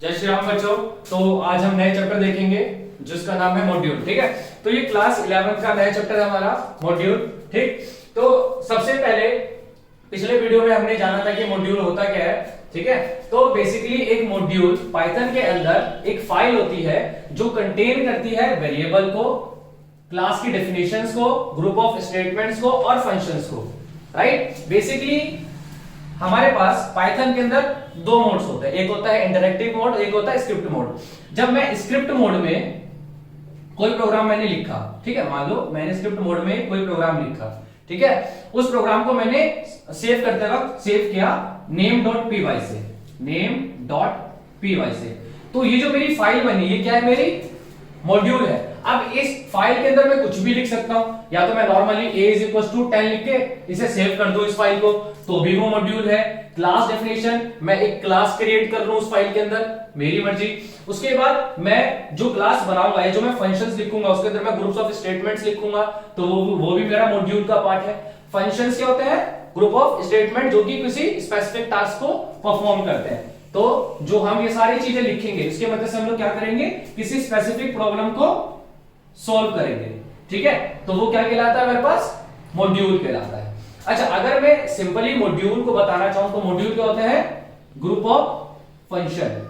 जय श्री राम बच्चों। तो आज हम नए चैप्टर देखेंगे जिसका नाम है मॉड्यूल। ठीक है, तो ये क्लास 11th का नया चैप्टर है हमारा मॉड्यूल। ठीक, तो सबसे पहले पिछले वीडियो में हमने जाना था कि मॉड्यूल होता क्या है। ठीक है, तो बेसिकली एक मॉड्यूल पाइथन के अंदर एक फाइल होती है जो कंटेन करती है वेरिएबल को, क्लास की डेफिनेशंस को, ग्रुप ऑफ स्टेटमेंट्स को और फंक्शंस को। राइट, बेसिकली हमारे पास पाइथन के अंदर दो मोड्स होते हैं, एक होता है इंटरैक्टिव मोड, एक होता है स्क्रिप्ट मोड। जब मैं स्क्रिप्ट मोड में कोई प्रोग्राम मैंने लिखा, ठीक है, मान लो मैंने स्क्रिप्ट मोड में कोई प्रोग्राम लिखा, ठीक है, उस प्रोग्राम को मैंने सेव करते वक्त सेव किया name.py से, name.py से। तो ये जो मेरी फाइल बनी, ये क्या है, मेरी मॉड्यूल है। अब इस फाइल के अंदर मैं कुछ भी लिख सकता हूं, या तो मैं नॉर्मली a = 10 लिख के इसे सेव कर दूं इस फाइल को, तो भी वो मॉड्यूल है। क्लास डेफिनेशन, मैं एक क्लास क्रिएट कर लूं उस फाइल के अंदर, मेरी मर्जी। उसके बाद मैं जो क्लास बनाऊंगा या जो मैं फंक्शंस लिखूंगा उसके अंदर मैं ग्रुप्स ऑफ स्टेटमेंट्स लिखूंगा, तो वो भी मेरा मॉड्यूल का पार्ट है। फंक्शंस क्या होते हैं? ग्रुप ऑफ स्टेटमेंट जो कि किसी स्पेसिफिक टास्क को परफॉर्म करते हैं। तो जो हम ये सारी चीजें लिखेंगे इसके मदद से हम लोग क्या करेंगे, किसी स्पेसिफिक प्रॉब्लम को सॉल्व करेंगे। ठीक है, तो वो क्या कहलाता है, मेरे पास मॉड्यूल कहलाता है। अच्छा, अगर मैं सिंपली मॉड्यूल को बताना चाहूं तो मॉड्यूल क्या होता है? Group of function.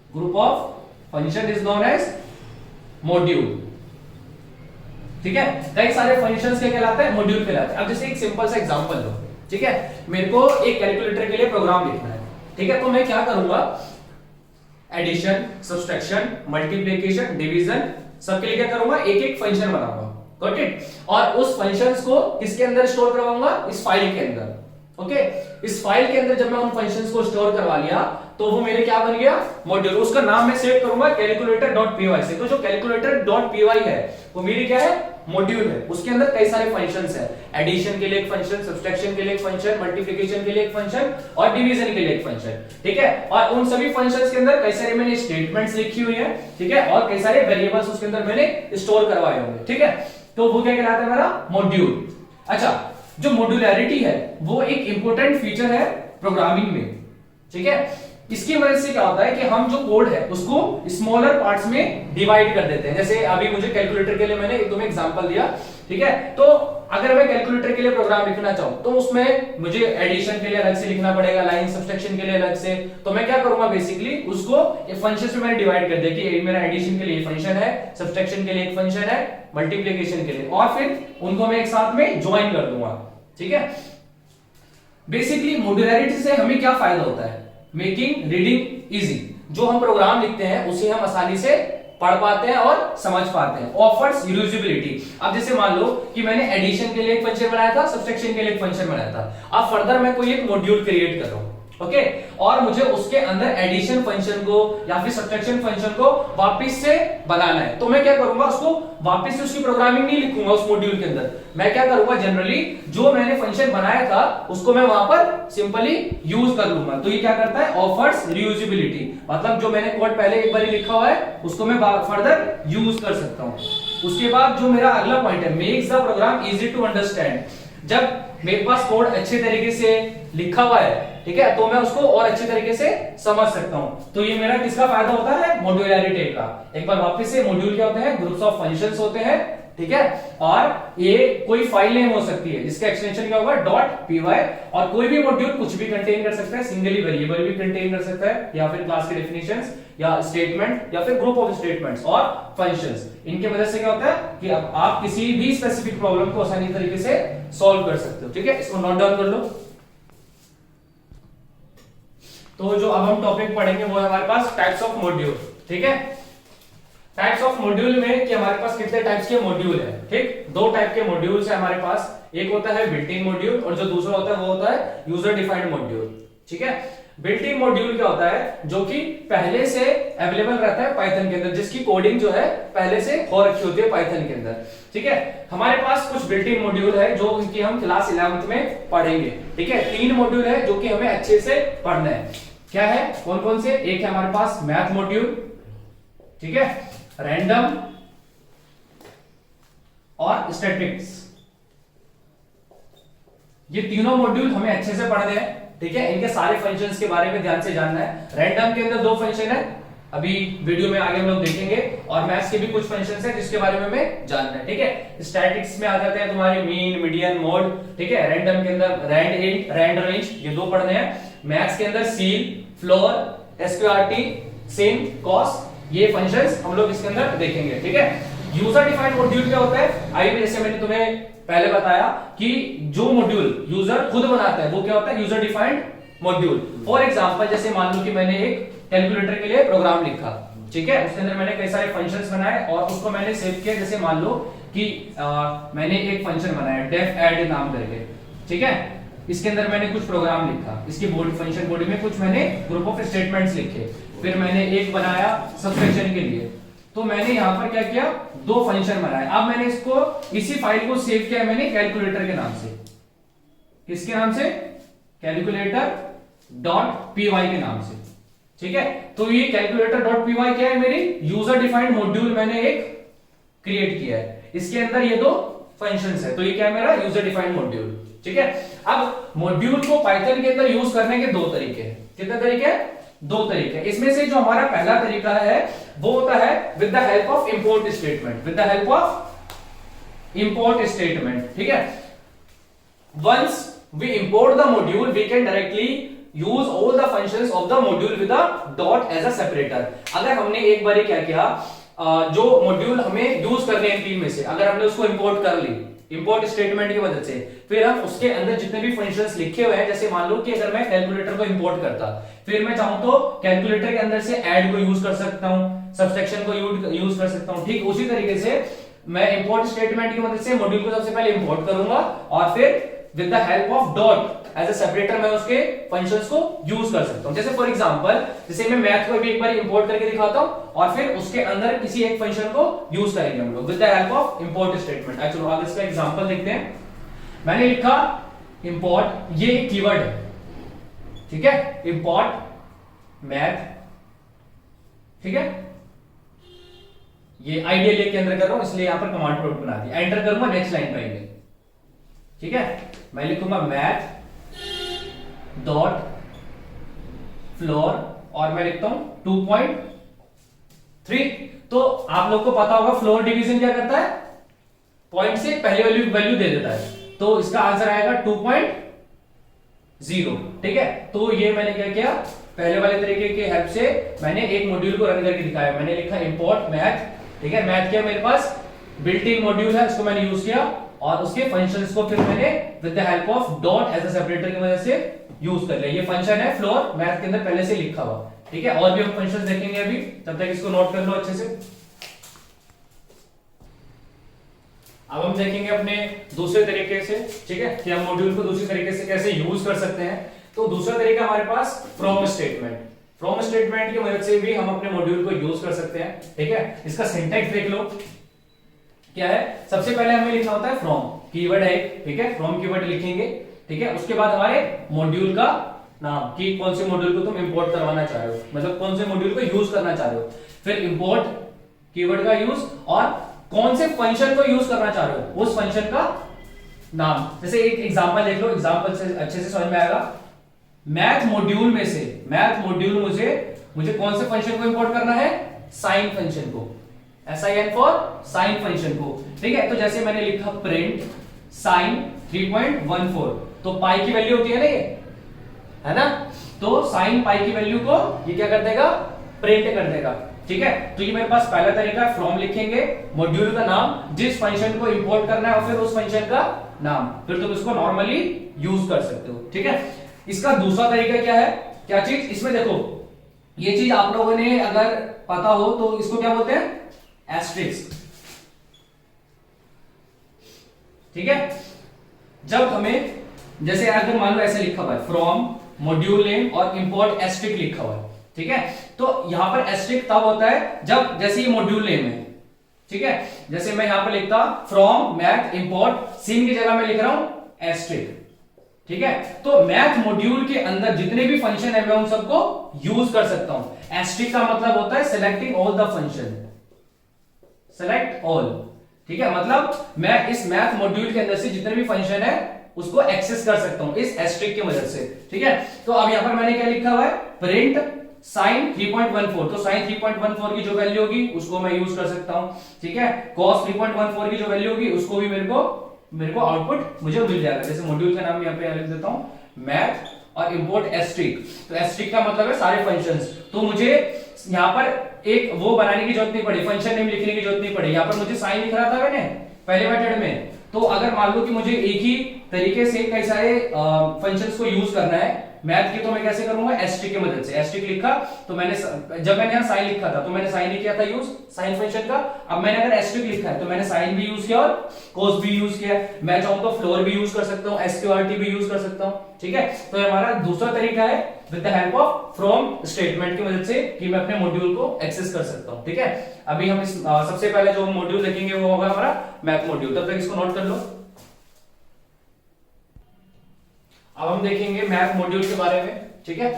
Group of function is known as module. ठीक है, कई सारे फंक्शंस क्या कहलाते हैं? मॉड्यूल कहलाते हैं। अब जैसे एक सिंपल सा एग्जांपल लो, ठीक है, मेरे को एक कैलकुलेटर के लिए प्रोग्राम लिखना है। ठीक है, तो मैं क्या करूंगा, एडिशन, सब्सट्रैक्शन, मल्टीप्लिकेशन, डिवीजन, सबके लिए क्या करूंगा, एक एक फंक्शन बनाऊंगा। Got it? और उस फंक्शंस को किसके अंदर स्टोर करवाऊंगा? इस फाइल के अंदर। ओके, इस फाइल के अंदर जब मैं उन फंक्शंस को स्टोर करवा लिया तो वो मेरे क्या बन गया, मॉड्यूल। उसका नाम मैं सेव करूंगा calculator.py से। तो जो calculator.py है वो मेरी क्या है, मॉड्यूल है। उसके अंदर कई सारे फंक्शंस है, एडिशन के लिए एक फंक्शन, सब्सट्रैक्शन के लिए एक फंक्शन, मल्टीप्लिकेशन के लिए एक फंक्शन और डिवीजन के लिए एक फंक्शन। ठीक है, और उन सभी फंक्शंस के अंदर कई सारे मैंने स्टेटमेंट्स लिखी हुई है, ठीक है, और कई सारे वेरिएबल्स उसके अंदर मैंने स्टोर करवाए होंगे। ठीक है, तो वो क्या कहलाता है, मेरा मॉड्यूल। अच्छा, जो मॉड्यूलैरिटी है वो एक इंपॉर्टेंट फीचर है प्रोग्रामिंग में। ठीक है, इसकी मदद से क्या होता है कि हम जो कोड है उसको स्मॉलर पार्ट्स में डिवाइड कर देते हैं। जैसे अभी मुझे कैलकुलेटर के लिए मैंने एक तुम्हें एग्जांपल दिया, ठीक है, तो अगर मैं कैलकुलेटर के लिए प्रोग्राम लिखना चाहूं तो उसमें मुझे एडिशन के लिए अलग से लिखना पड़ेगा, लाइन सब्सट्रैक्शन के लिए अलग से। तो मैं क्या करूंगा, बेसिकली उसको फंक्शंस में मैंने डिवाइड कर दिया कि मेरा एडिशन के लिए फंक्शन है, सब्सट्रैक्शन के लिए एक फंक्शन है, मल्टीप्लिकेशन के लिए, और फिर उनको मैं एक साथ में ज्वाइन कर दूंगा। ठीक है, बेसिकली मॉड्यूलैरिटी से हमें क्या फायदा होता है, मेकिंग रीडिंग इजी। जो हम प्रोग्राम लिखते हैं उसे हम आसानी से पढ़ पाते हैं और समझ पाते हैं। Offers usability. अब जैसे मान लो कि मैंने एडिशन के लिए एक फंक्शन बनाया था, सब्सट्रैक्शन के लिए एक फंक्शन बनाया था, अब फर्दर मैं कोई एक मॉड्यूल क्रिएट कर रहा हूं, ओके, और मुझे उसके अंदर एडिशन फंक्शन को या फिर सब्ट्रैक्शन फंक्शन को वापस से बनाना है, तो मैं क्या करूंगा, उसको वापस से उसकी प्रोग्रामिंग नहीं लिखूंगा उस मॉड्यूल के अंदर। मैं क्या करूंगा, जनरली जो मैंने फंक्शन बनाया था उसको मैं वहां पर सिंपली यूज कर लूंगा। तो ये क्या करता है, ऑफर्स रीयूजेबिलिटी, मतलब जो मैंने कोड पहले एक बार लिखा हुआ है उसको मैं फर्दर यूज कर सकता हूं। उसके बाद जो मेरा अगला पॉइंट है, makes the program easy to understand. जब मेरे पास कोड अच्छे तरीके से लिखा हुआ है, ठीक है, तो मैं उसको और अच्छे तरीके से समझ सकता हूं। तो ये मेरा किसका फायदा होता है, मॉड्यूलैरिटी का। एक बार वापस से, मॉड्यूल क्या होते हैं, ग्रुप्स ऑफ फंक्शंस होते हैं, ठीक है, और ये कोई फाइल नेम हो सकती है, इसका एक्सटेंशन क्या होगा, .py, और कोई भी मॉड्यूल कुछ भी कंटेन कर सकता है, सिंगली वेरिएबल भी कंटेन कर सकता है, या फिर क्लास के डेफिनेशंस या स्टेटमेंट या फिर ग्रुप ऑफ स्टेटमेंट्स और फंक्शंस। इनके वजह से क्या होता है कि अब आप किसी भी स्पेसिफिक प्रॉब्लम को आसानी तरीके से सॉल्व कर सकते हो। ठीक है, इसको नोट डाउन कर लो। तो जो अब हम टॉपिक पढ़ेंगे वो है हमारे पास टाइप्स ऑफ मॉड्यूल। ठीक है, टाइप्स ऑफ मॉड्यूल में कि हमारे पास कितने टाइप्स के मॉड्यूल है। ठीक, दो टाइप के मॉड्यूल्स है हमारे पास, एक होता है बिल्ट इन मॉड्यूल और जो दूसरा होता है वो होता है यूजर डिफाइंड मॉड्यूल। ठीक है, बिल्ट इन मॉड्यूल क्या होता है, जो कि पहले से अवेलेबल रहता है पाइथन के अंदर, जिसकी कोडिंग जो है पहले से हो रखी होती है पाइथन के अंदर। ठीक है, हमारे पास कुछ बिल्ट इन मॉड्यूल है जो कि हम क्लास 11th में पढ़ेंगे। ठीक है, 3 मॉड्यूल है जो कि हमें अच्छे से पढ़ना है। क्या है, कौन कौन से? एक है हमारे पास मैथ मॉड्यूल, ठीक है, रैंडम और स्टैटिस्टिक्स। ये तीनों मॉड्यूल हमें अच्छे से पढ़ने हैं। ठीक है, इनके सारे फंक्शंस के बारे में ध्यान से जानना है। रैंडम के अंदर 2 फंक्शन है, अभी वीडियो में आगे हम लोग देखेंगे, और मैथ्स के भी कुछ फंक्शंस हैं जिसके बारे में हमें जानना है। ठीक है, स्टैटिक्स में आ जाते हैं तुम्हारे मीन, मीडियन, मोड। ठीक है, रैंडम के अंदर रैंड इन, रैंड रेंज, ये 2 पढ़ने हैं। मैथ्स के अंदर सील, फ्लोर, एसक्यूआरटी, सिन, कॉस, ये फंक्शंस हम लोग इसके अंदर देखेंगे। ठीक है, यूजर डिफाइंड मॉड्यूल क्या होता है? आई जैसे मैंने तुम्हें पहले बताया कि जो मॉड्यूल यूजर खुद बनाता है वो क्या होता है? User defined module. For example, जैसे मान लो कि मैंने एक कैलकुलेटर के लिए प्रोग्राम लिखा, ठीक है, उसके अंदर मैंने कई सारे फंक्शंस बनाए और उसको मैंने सेव किया। जैसे मान लो कि मैंने एक फंक्शन बनाया डेफ ऐड नाम करके, ठीक है, इसके अंदर मैंने कुछ प्रोग्राम लिखा, इसकी बॉडी फंक्शन बॉडी में कुछ मैंने ग्रुप ऑफ स्टेटमेंट्स लिखे, फिर मैंने एक बनाया सब्सट्रैक्शन के लिए। तो मैंने यहाँ पर क्या किया? 2 फंक्शन बनाए। अब मैंने इसको इसी फाइल को सेव किया मैंने कैलकुलेटर के नाम से। किसके नाम से? कैलकुलेटर डॉट पीवाई के नाम से। ठीक है, तो ये कैलकुलेटर डॉट पीवाई क्या है? मेरी यूजर डिफाइंड मॉड्यूल मैंने एक क्रिएट किया है, इसके अंदर ये 2 फंक्शंस है, तो ये क्या है? मेरा यूजर डिफाइंड मॉड्यूल। ठीक है, अब मॉड्यूल को पाइथन के अंदर यूज करने के 2 तरीके हैं। कितने तरीके हैं? 2 तरीके। इसमें से जो हमारा पहला तरीका है वो होता है with the help of import statement. With the help of import statement. ठीक है, once we import the module we can directly use all the functions of the module with a dot as a separator. अगर हमने एक बार क्या किया, जो module हमें use करने हैं 3 में से, अगर हमने उसको इंपोर्ट कर ली इंपोर्ट स्टेटमेंट की मदद से, फिर हम उसके अंदर जितने भी फंक्शंस लिखे हुए हैं, जैसे मान लो कि अगर मैं कैलकुलेटर को इंपोर्ट करता, फिर मैं चाहूं तो कैलकुलेटर के अंदर से ऐड को यूज कर सकता हूं, सब्सट्रैक्शन को यूज कर सकता हूं। ठीक उसी तरीके से मैं इंपोर्ट स्टेटमेंट की मदद से मॉड्यूल को सबसे पहले इंपोर्ट करूंगा और फिर with the help of dot as a separator मैं उसके फंक्शंस को यूज कर सकता हूं। जैसे फॉर एग्जांपल, जैसे मैं मैथ को भी एक बार इंपोर्ट करके दिखाता हूं और फिर उसके अंदर किसी एक फंक्शन को यूज करेंगे हम लोग with the help of import statement. चलो आगे इसका एग्जांपल देखते हैं। मैंने लिखा इंपोर्ट, ये एक कीवर्ड है, ठीक है, इंपोर्ट मैथ, ठीक है, ये आइडियल के अंदर कर रहा हूं इसलिए यहां पर कमांड प्रोडक्ट बना दिया। एंटर करूंगा, नेक्स्ट लाइन पे आएंगे। ठीक है, मैं लिखूंगा मैथ डॉट फ्लोर और मैं लिखता हूं 2.3। तो आप लोग को पता होगा फ्लोर डिवीजन क्या करता है? पॉइंट से पहले वैल्यू दे देता है, तो इसका आंसर आएगा 2.0। ठीक है, तो ये मैंने क्या किया, पहले वाले तरीके के हेल्प से मैंने एक मॉड्यूल को रन करके दिखाया। मैंने लिखा इंपोर्ट मैथ, ठीक है, मैथ क्या मेरे पास बिल्ट इन मॉड्यूल है, उसको मैंने यूज किया और उसके फंक्शंस को फिर मैंने with the help of dot as a separator की वजह से यूज कर लिया। ये फंक्शन है फ्लोर, मैथ के अंदर पहले से लिखा हुआ। ठीक है, और भी हम फंक्शंस देखेंगे अभी, तब तक इसको नोट कर लो अच्छे से। अब हम देखेंगे अपने दूसरे तरीके से, ठीक है, कि हम मॉड्यूल को दूसरे तरीके से कैसे यूज कर सकते हैं। तो दूसरा तरीका हमारे पास फ्रॉम स्टेटमेंट। फ्रॉम स्टेटमेंट की मदद से भी हम अपने मॉड्यूल को यूज कर सकते हैं। ठीक है, इसका सिंटैक्स देख लो क्या है। सबसे पहले हमें लिखना होता है फ्रॉम, कीवर्ड है, ठीक है, फ्रॉम कीवर्ड लिखेंगे। ठीक है, उसके बाद हमारे मॉड्यूल का नाम, कि कौन से मॉड्यूल को तुम इंपोर्ट करवाना चाह रहे हो, मतलब कौन से मॉड्यूल को यूज करना चाह रहे हो। फिर इंपोर्ट कीवर्ड का यूज और कौन से फंक्शन को यूज करना चाह रहे हो, उस फंक्शन का नाम। जैसे एक एग्जांपल देख लो, एग्जांपल से अच्छे से समझ में आएगा। मैथ मॉड्यूल में से, मैथ मॉड्यूल मुझे कौन से फंक्शन को इंपोर्ट करना है? साइन फंक्शन को, sin फॉर साइन फंक्शन को। ठीक है, तो जैसे मैंने लिखा प्रिंट साइन 3.14, तो पाई की वैल्यू होती है ना, ये है ना, तो साइन पाई की वैल्यू को ये क्या कर देगा? प्रिंट कर देगा। ठीक है, तो ये मेरे पास पहला तरीका है, फ्रॉम लिखेंगे, मॉड्यूल का नाम, जिस फंक्शन को इंपोर्ट करना है और फिर उस फंक्शन का नाम, फिर तुम इसको नॉर्मली यूज कर सकते हो। ठीक है, इसका दूसरा तरीका क्या है? क्या चीज? इसमें देखो, ये चीज आप लोगों ने अगर पता हो तो इसको क्या बोलते हैं? एस्ट्रिक्स। ठीक है, जब हमें, जैसे अगर मान लो ऐसे लिखा हुआ है फ्रॉम मॉड्यूल नेम और इंपोर्ट एस्ट्रिक लिखा हुआ है, ठीक है, तो यहां पर एस्ट्रिक तब होता है जब, जैसे ये मॉड्यूल नेम है, ठीक है, जैसे मैं यहां पर लिखता फ्रॉम मैथ इंपोर्ट सिन की जगह मैं लिख रहा हूं एस्ट्रिक। ठीक है, तो मैथ मॉड्यूल के अंदर जितने भी फंक्शन है मैं उन सबको यूज कर सकता हूं। एस्ट्रिक का मतलब होता है selecting all the function, select all. ठीक है, मतलब मैं इस मैथ मॉड्यूल के अंदर से जितने भी फंक्शन है उसको एक्सेस कर सकता हूं इस एस्ट्रिक की मदद से, ठीक है। तो अब यहां पर मैंने क्या लिखा हुआ है, प्रिंट साइन 3.14, तो साइन 3.14 की जो वैल्यू होगी उसको मैं यूज कर सकता हूं, ठीक है। कॉस 3.14 की जो वैल्यू होगी उसको भी मेरे को आउटपुट मुझे मिल जाएगा। जैसे मॉड्यूल का नाम यहां पे लिख देता हूं मैथ और इंपोर्ट एस्ट्रिक, तो एस्ट्रिक का मतलब है सारे फंक्शंस। तो मुझे यहां पर एक वो बनाने की जरूरत नहीं पड़ी, फंक्शन नेम लिखने की जरूरत नहीं पड़ी। यहां पर मुझे साइन लिख रहा था मैंने पहले मेथड में, तो अगर मान लो कि मुझे एक ही तरीके से कई सारे फंक्शंस को यूज करना है मैथ की, तो मैं कैसे करूंगा, एस्ट्रिक की मदद से। एस्ट्रिक लिखा तो मैंने, जब मैंने यहां साइन लिखा था तो मैंने साइन ही किया था यूज साइन फंक्शन का। अब मैंने अगर एस्ट्रिक लिखा है तो मैंने साइन भी यूज किया और कोस भी यूज किया। मैं चाहूं तो फ्लोर भी यूज कर सकता हूं, एसक्यूआरटी भी यूज कर सकता हूं, ठीक है। तो हमारा दूसरा तरीका है with the help of from statement की मदद से कि मैं अपने मॉड्यूल को एक्सेस कर सकता हूं, ठीक है। अभी हम इस सबसे पहले जो मॉड्यूल देखेंगे वो होगा हमारा मैथ मॉड्यूल। तब तक इसको नोट कर लो। अब हम देखेंगे मैथ मॉड्यूल के बारे में, ठीक है।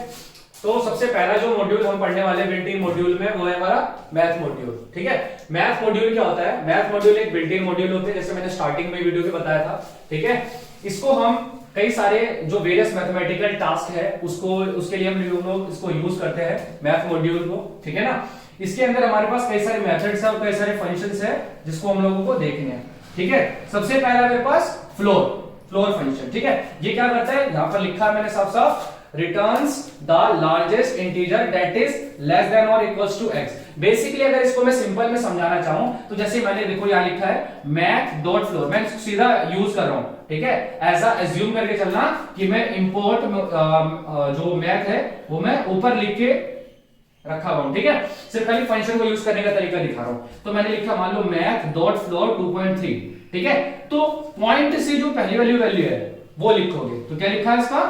तो सबसे पहला जो मॉड्यूल हम पढ़ने वाले बिल्ट इन मॉड्यूल में वो है हमारा मैथ मॉड्यूल, ठीक है। मैथ मॉड्यूल क्या होता है, मैथ मॉड्यूल एक बिल्ट इन मॉड्यूल होते हैं, जैसे मैंने स्टार्टिंग में वीडियो के बताया था, ठीक है। इसको हम कई सारे जो वेरियस मैथमेटिकल टास्क है उसके लिए हम लोग इसको यूज करते हैं मैथ मॉड्यूल को, ठीक है ना। इसके अंदर हमारे पास कई सारे मेथड्स है और कई सारे फंक्शंस है जिसको हम लोगों को देखने हैं, ठीक है। सबसे पहला मेरे पास फ्लोर फंक्शन, ठीक है। ये क्या करता है, यहां पर लिखा है मैंने साफ साफ, returns the largest integer that is less than और इक्वल्स टू x। बेसिकली अगर इसको मैं सिंपल में समझाना चाहूं तो जैसे मैंने देखो यहां लिखा है मैथ डॉट फ्लोर, मैं सीधा यूज कर रहा हूं, ठीक है। ऐसा एज्यूम करके चलना कि मैं इंपोर्ट जो मैथ है वो मैं ऊपर लिख के रखा हुआ हूं, ठीक है। सिर्फ खाली फंक्शन को यूज करने का तरीका दिखा रहा हूं। तो मैंने लिखा मान लो मैथ डॉट फ्लोर 2.3, ठीक है। तो पॉइंट से जो पहली वैल्यू है वो लिखोगे, तो क्या लिखा है इसका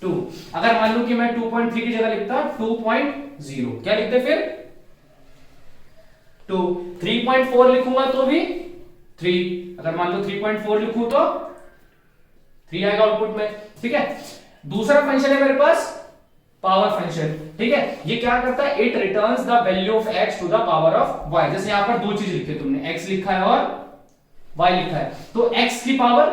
2। अगर मान लो कि मैं 2.3 की जगह लिखता 2.0, क्या लिखते फिर 2। 3.4 लिखूंगा तो भी 3, अगर मान लो 3.4 लिखूं तो 3 आएगा आउटपुट में, ठीक है। दूसरा फंक्शन है मेरे पास पावर फंक्शन, ठीक है। ये क्या करता है, it returns the value of x to the power of y। जैसे यहां पर दो चीज लिखी है तुमने, x लिखा है और y लिखा है, तो x की पावर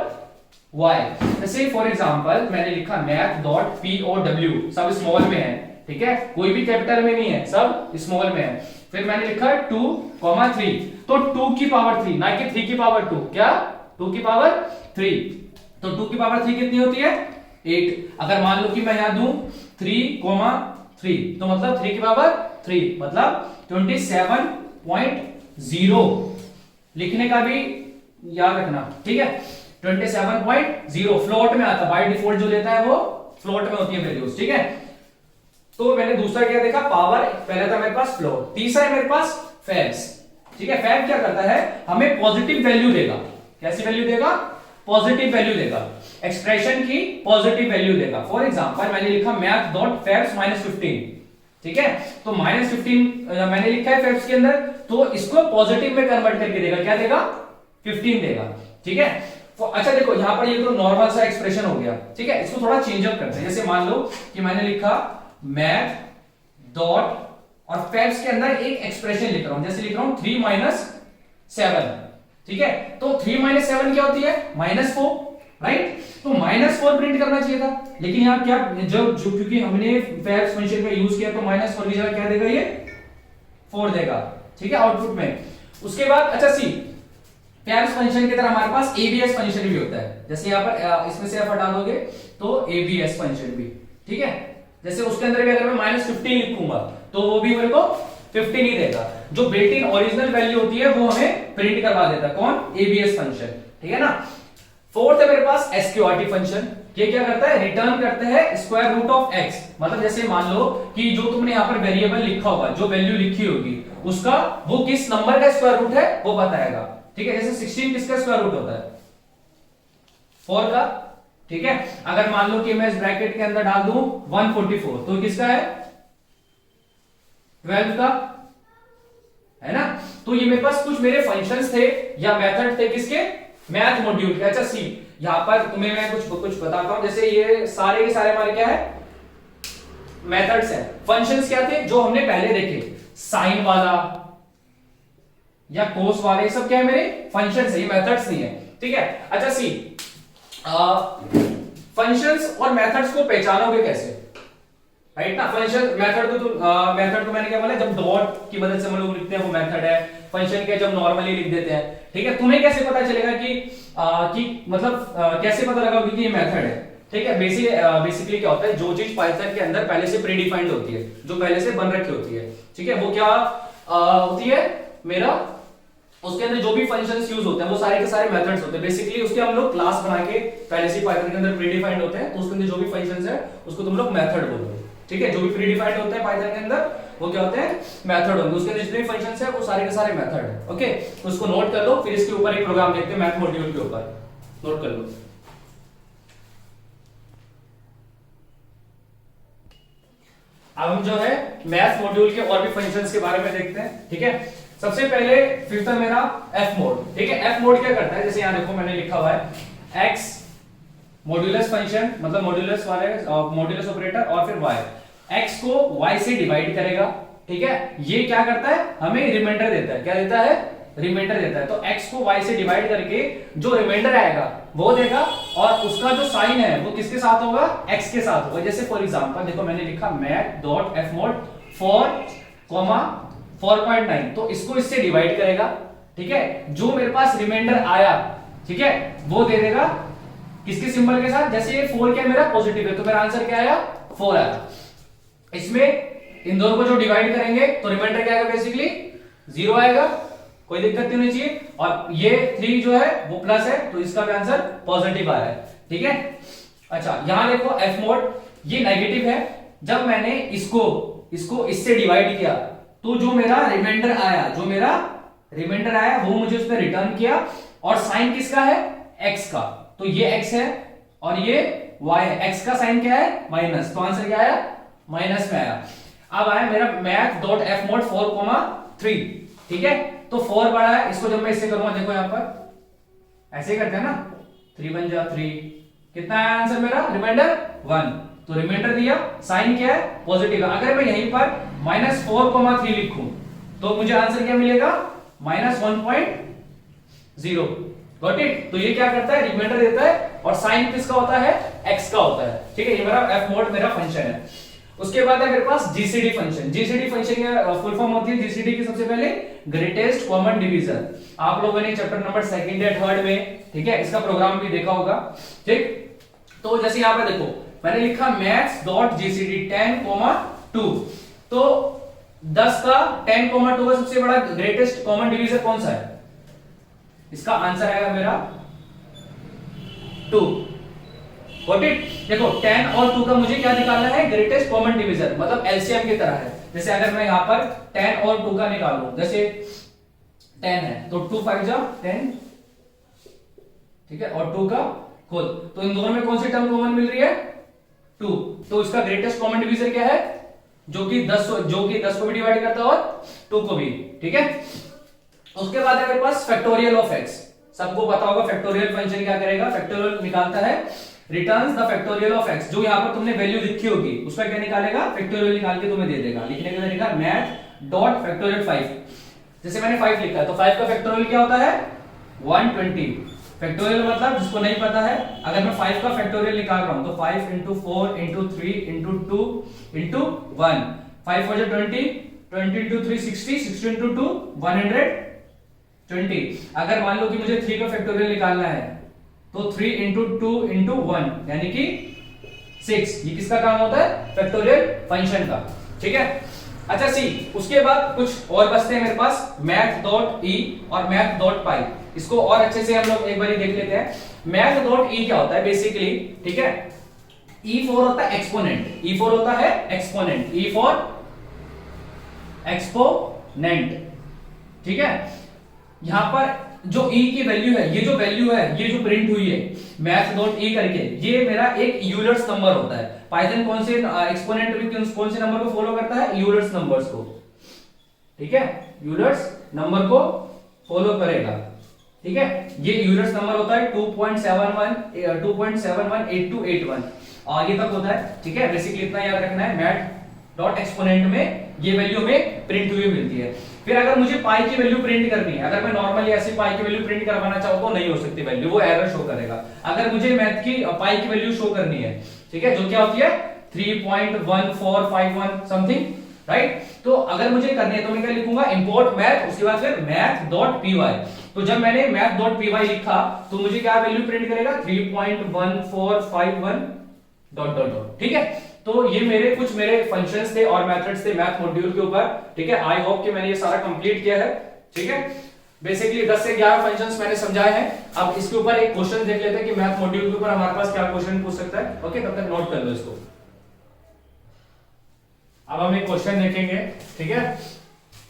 y। जैसे फॉर एग्जांपल मैंने लिखा मैथ डॉट POW, सब स्मॉल में है, ठीक है, कोई भी कैपिटल में नहीं है, सब स्मॉल में है। फिर मैंने लिखा 2,3, तो 2 की पावर 3, ना कि 3 की पावर 2, क्या 2 की पावर 3, तो 2 की पावर 3 कितनी होती है 8। अगर मान लो कि मैं यहां दूं 3,3, तो मतलब 3 की पावर 3 मतलब 27.0, लिखने का भी याद रखना, ठीक है। 27.0 फ्लोट में आता, बाय डिफॉल्ट जो लेता है वो फ्लोट में होती है वैल्यूज, ठीक है। तो मैंने दूसरा क्या देखा, पावर, पहला था मेरे पास फ्लोट, तीसरा है मेरे पास फैब्स, ठीक है। फैब क्या करता है, हमें पॉजिटिव वैल्यू देगा। कैसी वैल्यू देगा, पॉजिटिव वैल्यू देगा, एक्सप्रेशन की पॉजिटिव वैल्यू देगा। फॉर एग्जांपल मैंने लिखा मैथ डॉट फैब्स -15, ठीक है। तो -15 मैंने लिखा है फैब्स के अंदर, तो इसको पॉजिटिव में कन्वर्ट करके देगा, क्या देगा 15 देगा, ठीक है। तो अच्छा देखो यहां पर ये तो नॉर्मल सा एक्सप्रेशन हो गया, ठीक है। इसको थोड़ा चेंज अप करते हैं। जैसे मान लो कि मैंने लिखा मैथ डॉट और फैब्स के अंदर एक एक्सप्रेशन लिख रहा हूं, जैसे लिख रहा हूं 3 - 7, ठीक है। तो 3 - 7 क्या होती है -4, राइट। तो -4 प्रिंट करना चाहिए था, लेकिन यहां क्या, जो क्योंकि हमने फैब्स फंक्शन का यूज किया तो -4 की जगह क्या देगा, ये 4 देगा, ठीक है, आउटपुट में। उसके बाद अच्छा सी, फैब्स फंक्शन की तरह हमारे पास एबीएस फंक्शन भी होता है। जैसे यहां पर इसमें से आप हटा दोगे तो एबीएस फंक्शन भी, ठीक है। जैसे उसके अंदर भी अगर मैं -15 लिखूंगा तो वो भी मेरे को 15 ही देगा। जो बिल्ट इन ओरिजिनल वैल्यू होती है वो हमें प्रिंट करवा देता है, कौन, एबीएस फंक्शन, ठीक है ना। फोर्थ है मेरे पास एसक्यूआरटी फंक्शन। ये क्या करता है, रिटर्न करता है स्क्वायर रूट ऑफ x। मतलब जैसे मान लो कि जो तुमने यहाँ पर वेरिएबल लिखा होगा, जो वैल्यू लिखी होगी उसका वो किस नंबर का स्क्वायर रूट है वो बताएगा, ठीक है। जैसे 16 किसका स्क्वायर रूट होता है, 4 का, ठीक है। अगर मान लो कि मैं इस ब्रैकेट के अंदर डाल दूं 144, तो किसका है 12 का, है ना। तो ये मेरे पास कुछ मेरे फंक्शंस थे या मेथड थे किसके, मैथ मॉड्यूल के। अच्छा सी, यहां पर तुम्हें मैं कुछ बताता हूं। जैसे ये सारे के सारे हमारे क्या है, मेथड्स हैं। फंक्शंस क्या थे जो हमने पहले देखे, साइन वाला या कोस वाले, सब क्या है मेरे फंक्शंस है, ये मेथड्स नहीं है, ठीक है। अच्छा सी, फंक्शंस और मेथड्स को पहचानोगे कैसे, राइट ना। फंक्शन मेथड को मेथड को मैंने क्या बोला, जब डॉट की मदद से हम लोग लिखते हैं वो मेथड है। फंक्शन के जब नॉर्मली लिख देते हैं, ठीक है। तुम्हें कैसे पता चलेगा कि मतलब कैसे पता लगा कि ये मेथड है, ठीक है। बेसिकली क्या होता है, जो चीज पाइथन के अंदर पहले से प्री डिफाइंड होती है, जो पहले से बन रखी होती है, ठीक है, वो क्या होती है मेरा, उसके अंदर जो भी फंक्शंस यूज होते हैं वो सारे के सारे मेथड्स होते हैं। बेसिकली उसके हम लोग क्लास बना के पहले से पाइथन के अंदर प्री डिफाइंड होते हैं, तो उसके अंदर जो भी फंक्शंस है उसको तुम लोग मेथड बोलोगे, ठीक है। जो भी प्री डिफाइंड होते हैं पाइथन के अंदर वो क्या होते हैं, मेथड होंगे। उसके अंदर जितने भी फंक्शंस है वो सारे के सारे मेथड है, ओके। तो उसको नोट कर लो, फिर इसके ऊपर एक प्रोग्राम देखते हैं मैथ मॉड्यूल के ऊपर, नोट कर लो। अब हम जो है मैथ मॉड्यूल के और भी फंक्शंस के बारे में देखते हैं, ठीक है। सबसे पहले फिफ्थ है मेरा एफ मोड, ठीक है। एफ मोड क्या करता है, जैसे यहां देखो मैंने लिखा हुआ है एक्स मॉड्यूलस फंक्शन, मतलब मॉड्यूलस वाले मॉड्यूलस ऑपरेटर, और फिर वाई, एक्स को वाई से डिवाइड करेगा, ठीक है। ये क्या करता है, हमें रिमाइंडर देता है, क्या देता है, रिमाइंडर देता है। तो x को y से डिवाइड करके जो रिमाइंडर आएगा वो देगा, और उसका जो साइन है वो किसके साथ होगा, x के साथ होगा। जैसे फॉर एग्जांपल देखो मैंने लिखा math.fmod 4,9, तो इसको इससे डिवाइड करेगा, ठीक है। जो मेरे पास रिमाइंडर आया, ठीक है, वो दे देगा किसके सिंबल के साथ, जैसे ये 4 क्या मेरा पॉजिटिव है, तो मेरा आंसर क्या आया, 4 आया। इसमें इन दोनों को जो डिवाइड करेंगे तो रिमाइंडर क्या आएगा, बेसिकली 0 आएगा, कोई दिक्कत नहीं होनी चाहिए। और ये 3 जो है वो प्लस है, तो इसका भी आंसर पॉजिटिव आ रहा है, ठीक है। अच्छा यहां देखो एफ मोड, ये नेगेटिव है। जब मैंने इसको इससे डिवाइड किया तो जो मेरा रिमाइंडर आया वो मुझे उसमें रिटर्न किया, और साइन किसका है, एक्स का। तो ये एक्स है और ये वाई है, एक्स का साइन क्या है, माइनस, तो आंसर क्या आया, माइनस में आया। अब आया मेरा math.fmod 4,3, ठीक है। तो 4 बड़ा है, इसको जब मैं इससे करूंगा, देखो यहां पर ऐसे करते हैं ना, 3 1 जा 3, कितना आया आंसर मेरा, रिमाइंडर 1, तो रिमाइंडर दिया, साइन क्या है, पॉजिटिव है। अगर मैं यहीं पर -4,3 लिखूं तो मुझे आंसर क्या मिलेगा, -1.0, गॉट इट। तो ये क्या करता है, रिमाइंडर देता है, और साइन किसका होता है, x का होता है, ठीक है। ये मेरा एफ मोड मेरा फंक्शन है। उसके बाद है मेरे पास जीसीडी फंक्शन। जीसीडी फंक्शन की फुल फॉर्म होती है जीसीडी की, सबसे पहले ग्रेटेस्ट कॉमन डिवीजन। आप लोगों ने चैप्टर नंबर 2 या 3 में, ठीक है, इसका प्रोग्राम भी देखा होगा, ठीक। तो जैसे यहां पे देखो मैंने लिखा maths.gcd 10,2, तो 10 का 10,2 का सबसे बड़ा ग्रेटेस्ट कॉमन डिवीजन कौन सा है, इसका आंसर आएगा मेरा 2, गॉट इट। देखो 10 और 2 का मुझे क्या निकालना है, ग्रेटेस्ट कॉमन डिवीजन, मतलब एलसीएम की तरह है। जैसे अगर मैं यहां पर 10 और 2 का निकालूं, जैसे 10 है तो 2 5 जा 10, ठीक है, और 2 का खुद, तो इन दोनों में कौन सी टर्म कॉमन मिल रही है, 2, तो इसका ग्रेटेस्ट कॉमन डिवीजन क्या है, जो कि 10 को भी डिवाइड करता है और 2 को भी, ठीक है। उसके बाद है मेरे पास फैक्टोरियल ऑफ x। सबको पता होगा फैक्टोरियल फंक्शन क्या करेगा, फैक्टोरियल निकालता है, returns the factorial of x। जो यहां पर तुमने वैल्यू लिखी होगी उसका क्या निकालेगा, फैक्टोरियल निकाल के तुम्हें दे देगा। लिखने के लिए लिखा math.factorial 5, जैसे मैंने 5 लिखा है तो 5 का फैक्टोरियल क्या होता है, 120। फैक्टोरियल मतलब जिसको नहीं पता है, अगर मैं 5 का फैक्टोरियल निकाल रहा हूं तो 5 into 4 into 3 into 2 into 1, 5 4 20, 20 into 3 60, 60 into 2 120। अगर मान लो कि मुझे 3 का फैक्टोरियल निकालना है तो 3 into 2 into 1 यानी कि 6। ये किसका काम होता है, फैक्टोरियल फंक्शन का, ठीक है। अच्छा सी, उसके बाद कुछ और बचते हैं मेरे पास, math.e और math.py। इसको और अच्छे से हम लोग एक बार देख लेते हैं। math.e क्या होता है बेसिकली, ठीक है, E4 होता है एक्सपोनेंट, E4 होता है एक्सपोनेंट, E फॉर एक्सपोनेंट, ठीक है। यहां पर जो e की वैल्यू है, ये जो वैल्यू है, ये जो प्रिंट हुई है math.e करके, ये मेरा एक यूलर्स नंबर होता है। पाइथन कौन से एक्सपोनेंट में कौन से नंबर को फॉलो करता है, यूलर्स नंबर्स को, ठीक है, यूलर्स नंबर को फॉलो करेगा, ठीक है। ये यूलर्स नंबर होता है 2.718281 आगे तक होता है, ठीक है। बेसिकली इतना याद रखना है, math.exponent में ये वैल्यू में प्रिंट हुई मिलती है। फिर अगर मुझे पाई की वैल्यू प्रिंट करनी है, अगर मैं नॉर्मली ऐसी पाई की वैल्यू प्रिंट करवाना चाहूँ तो नहीं हो सकती वैल्यू, वो एरर शो करेगा। अगर मुझे मैथ की पाई की वैल्यू शो करनी है, ठीक है, जो क्या होती है 3.1451 समथिंग, राइट। तो अगर मुझे करनी है तो मैं क्या लिखूंगा, इंपोर्ट मैथ, उसके बाद फिर math.py। तो जब मैंने math.py लिखा तो मुझे क्या वैल्यू प्रिंट करेगा, 3.1451 डॉट डॉट डॉट, ठीक है। तो ये मेरे कुछ मेरे फंक्शंस थे और मेथड्स थे मैथ मॉड्यूल के ऊपर, ठीक है। आई होप कि मैंने ये सारा कंप्लीट किया है, ठीक है। बेसिकली 10 से 11 फंक्शंस मैंने समझाए हैं। अब इसके ऊपर एक क्वेश्चन देख लेते हैं कि मैथ मॉड्यूल के ऊपर हमारे पास क्या क्वेश्चन पूछ सकता है। ओके, तब तक नोट कर लो इसको। अब हम एक क्वेश्चन देखेंगे, ठीक है,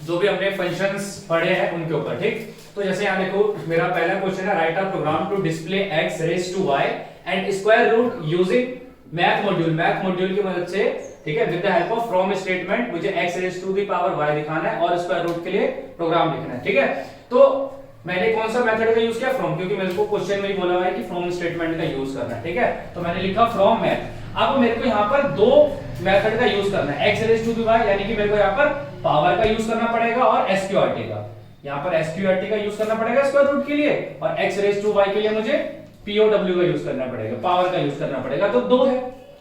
जो भी हमने फंक्शंस पढ़े हैं उनके ऊपर, ठीक। तो जैसे यहाँ देखो, मेरा पहला क्वेश्चन है, write a program to display x raise to y and square root using math module की मदद से, ठीक है, with the help of from statement मुझे x raise to the power y दिखाना है और स्क्वायर रूट के लिए प्रोग्राम लिखना है, ठीक है। तो मैंने कौन सा मेथड का यूज किया, फ्रॉम, क्योंकि मेरे को क्वेश्चन में ही बोला हुआ है कि फ्रॉम स्टेटमेंट का यूज करना है, ठीक है। तो मैंने लिखा फ्रॉम मैथ। अब मेरे को यहाँ पर दो मेथड का यूज करना है, x raise to the y, यानी कि मेरे को यहाँ पर पावर का यूज करना पड़ेगा और SQRT का, यहाँ पर SQRT का यूज करना पड़ेगा स्क्वायर रूट के लिए, और x रेज टू y के लिए मुझे POW का यूज करना पड़ेगा, पावर का यूज करना पड़ेगा। तो दो है,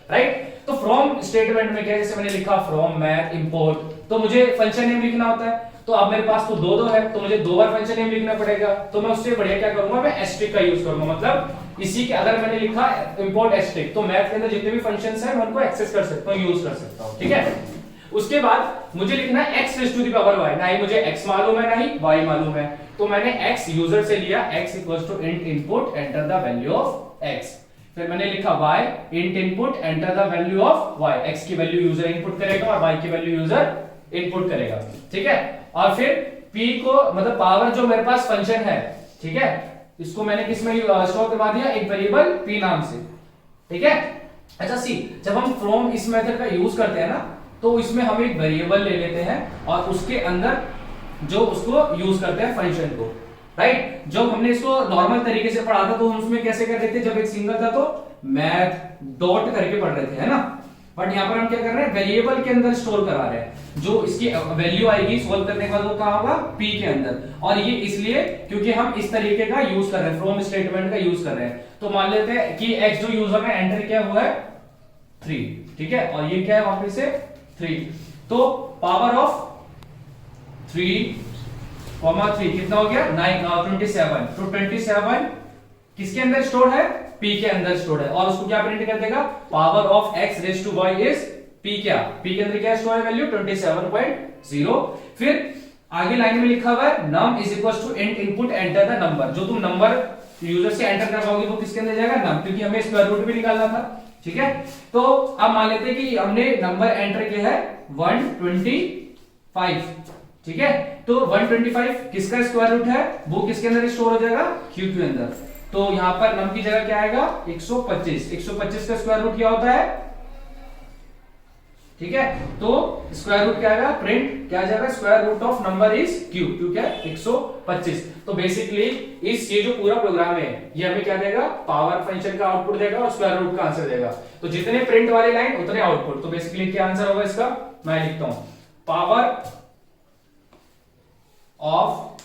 राइट। तो फ्रॉम स्टेटमेंट में क्या, जैसे मैंने लिखा फ्रॉम मैथ इंपोर्ट, तो मुझे फंक्शन नेम लिखना होता है। तो अब मेरे पास तो दो है, तो मुझे दो बार फंक्शन नेम लिखना पड़ेगा। तो मैं उससे बढ़िया क्या करूंगा, मैं एस्ट्रिक का यूज करूंगा। मतलब इसी के, अगर मैंने लिखा इंपोर्ट एस्ट्रिक, तो मैथ के अंदर जितने भी फंक्शंस हैं मैं उनको एक्सेस कर सकता हूं, यूज कर सकता हूं, ठीक है। उसके बाद मुझे लिखना है x raise to the power y, ना ही मुझे x मालूम है ना ही y मालूम है, तो मैंने x यूजर से लिया, x equals to int input enter the value of x। फिर मैंने लिखा y int input enter the value of y, x की वैल्यू यूजर इनपुट करेगा और y की वैल्यू यूजर इनपुट करेगा, ठीक है। और फिर p को, मतलब पावर जो मेरे पास फंक्शन है, ठीक है, इसको मैंने किस में स्टोर करवा दिया, एक वेरिएबल p नाम से, ठीक है। अच्छा सी, जब हम फ्रॉम इस मेथड का यूज करते हैं ना, तो इसमें हम एक वेरिएबल ले लेते हैं और उसके अंदर जो उसको यूज करते हैं फंक्शन को, राइट। जब हमने इसको नॉर्मल तरीके से पढ़ा था तो हम उसमें कैसे कर रहे थे, जब एक सिंगल था तो मैथ डॉट करके पढ़ रहे थे, है ना। बट यहाँ पर हम क्या कर रहे हैं, वेरिएबल के अंदर स्टोर करा रहे हैं, जो इसकी वैल्यू आएगी सोल्व करने के बाद वो कहाँ होगा, p के अंदर। और ये इसलिए क्योंकि हम इस तरीके का यूज कर रहे हैं, फ्रॉम स्टेटमेंट का यूज कर रहे हैं। तो मान लेते हैं कि x जो यूजर ने एंटर किया हुआ है 3, ठीक है, और ये क्या है वापस से 3, तो पावर ऑफ 3 कितना हो गया 27। तो 27 किसके अंदर स्टोर है, p के अंदर स्टोर है, और उसको क्या प्रिंट कर देगा, power of x raise to y is p, क्या p के अंदर क्या स्टोर है वैल्यू 27.0। फिर आगे लाइन में लिखा हुआ है num is equals to int input enter the number, जो तुम नंबर यूजर से एंटर करवाओगे वो किसके अंदर जाएगा, num, क्योंकि हमें स्क्वायर रूट भी निकालना था, ठीक है। तो अब मान लेते हैं कि हमने नंबर एंटर किया है 125, ठीक है। तो 125 किसका स्क्वायर रूट है, वो किसके अंदर स्टोर हो जाएगा, q के अंदर। तो यहां पर नम की जगह क्या आएगा 125 का स्क्वायर रूट क्या होता है, ठीक है। तो स्क्वायर रूट क्या आएगा, प्रिंट क्या आ जाएगा, square root of number is q, क्या 125। तो बेसिकली ये जो पूरा प्रोग्राम है ये हमें क्या देगा, पावर फंक्शन का आउटपुट देगा और स्क्वायर रूट का आंसर देगा। तो जितने प्रिंट वाली लाइन उतने आउटपुट। तो बेसिकली क्या आंसर होगा इसका, मैं लिखता हूं power of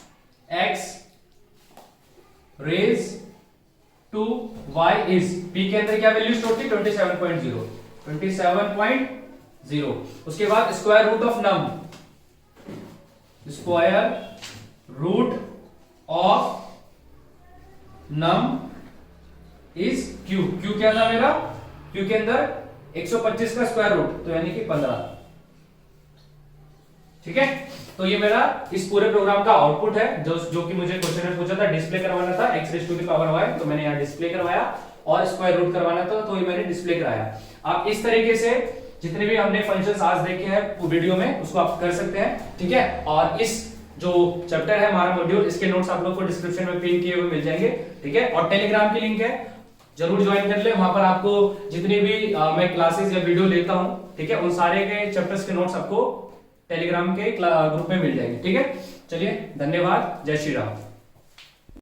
x raise to y is, p के अंदर क्या वैल्यू स्टोर थी 27.0। उसके बाद square root of num, square root of num is q क्या था मेरा, q के अंदर 125 का स्क्वायर रूट, तो यानी कि 15, ठीक है। तो ये मेरा इस पूरे प्रोग्राम का आउटपुट है, जो कि मुझे क्वेश्चन में पूछा था, डिस्प्ले करवाना था x raise to the power y, तो मैंने यहाँ डिस्प्ले करवाया, और स्क्वायर रूट करवाना था तो ये मैंने डिस्प्ले कराया। आप इस तरीके से जितने भी हमने फंक्शंस आज देखे हैं वीडियो में उसको आप कर सकते हैं, ठीक है। और इस जो चैप्टर है हमारा मॉड्यूल, इसके नोट्स आप लोग को डिस्क्रिप्शन में पिन किए हुए मिल जाएंगे, ठीक है। और टेलीग्राम की लिंक है, जरूर ज्वाइन कर ले, वहां पर आपको जितनी भी मैं क्लासेस या वीडियो लेता हूं, ठीक है, उन सारे के चैप्टर्स के नोट्स आपको टेलीग्राम के ग्रुप में मिल जाएंगे, ठीक है। चलिए धन्यवाद, जय श्री राम।